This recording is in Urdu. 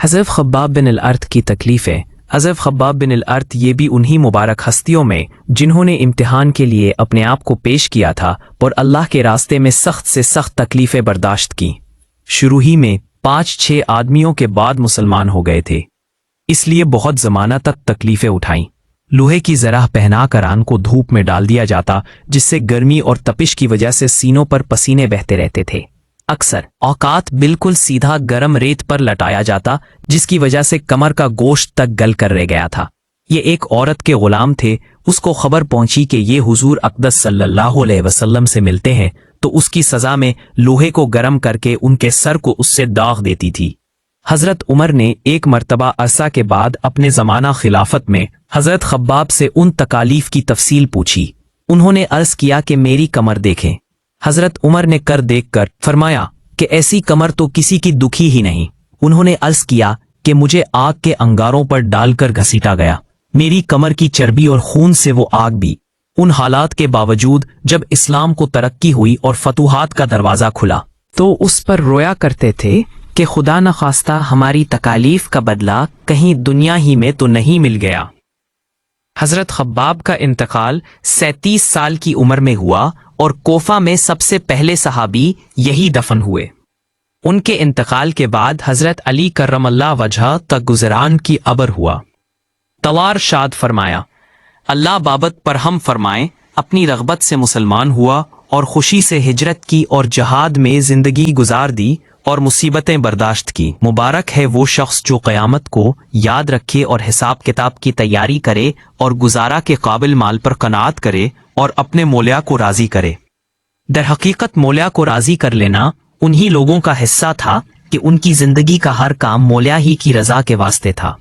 حضرت خباب بن الارت کی تکلیفیں۔ حضرت خباب بن الارت یہ بھی انہی مبارک ہستیوں میں جنہوں نے امتحان کے لیے اپنے آپ کو پیش کیا تھا اور اللہ کے راستے میں سخت سے سخت تکلیفیں برداشت کی۔ شروع ہی میں 5-6 آدمیوں کے بعد مسلمان ہو گئے تھے، اس لیے بہت زمانہ تک تکلیفیں اٹھائیں۔ لوہے کی زرہ پہنا کر ان کو دھوپ میں ڈال دیا جاتا، جس سے گرمی اور تپش کی وجہ سے سینوں پر پسینے بہتے رہتے تھے۔ اکثر اوقات بالکل سیدھا گرم ریت پر لٹایا جاتا، جس کی وجہ سے کمر کا گوشت تک گل کر رہ گیا تھا۔ یہ ایک عورت کے غلام تھے، اس کو خبر پہنچی کہ یہ حضور اقدس صلی اللہ علیہ وسلم سے ملتے ہیں، تو اس کی سزا میں لوہے کو گرم کر کے ان کے سر کو اس سے داغ دیتی تھی۔ حضرت عمر نے ایک مرتبہ عرصہ کے بعد اپنے زمانہ خلافت میں حضرت خباب سے ان تکالیف کی تفصیل پوچھی۔ انہوں نے عرض کیا کہ میری کمر دیکھیں۔ حضرت عمر نے کر دیکھ کر فرمایا کہ ایسی کمر تو کسی کی دکھی ہی نہیں۔ انہوں نے عرض کیا کہ مجھے آگ کے انگاروں پر ڈال کر گھسیٹا گیا، میری کمر کی چربی اور خون سے وہ آگ بھی۔ ان حالات کے باوجود جب اسلام کو ترقی ہوئی اور فتوحات کا دروازہ کھلا تو اس پر رویا کرتے تھے کہ خدا نخواستہ ہماری تکالیف کا بدلہ کہیں دنیا ہی میں تو نہیں مل گیا۔ حضرت خباب کا انتقال 37 سال کی عمر میں ہوا اور کوفہ میں سب سے پہلے صحابی یہی دفن ہوئے۔ ان کے انتقال کے بعد حضرت علی کرم اللہ وجہ تک گزران کی ابر ہوا۔ توار شاد فرمایا، اللہ بابت پر ہم فرمائیں، اپنی رغبت سے مسلمان ہوا اور خوشی سے ہجرت کی اور جہاد میں زندگی گزار دی اور مصیبتیں برداشت کی۔ مبارک ہے وہ شخص جو قیامت کو یاد رکھے اور حساب کتاب کی تیاری کرے اور گزارا کے قابل مال پر قناعت کرے اور اپنے مولا کو راضی کرے۔ در حقیقت مولا کو راضی کر لینا انہی لوگوں کا حصہ تھا کہ ان کی زندگی کا ہر کام مولا ہی کی رضا کے واسطے تھا۔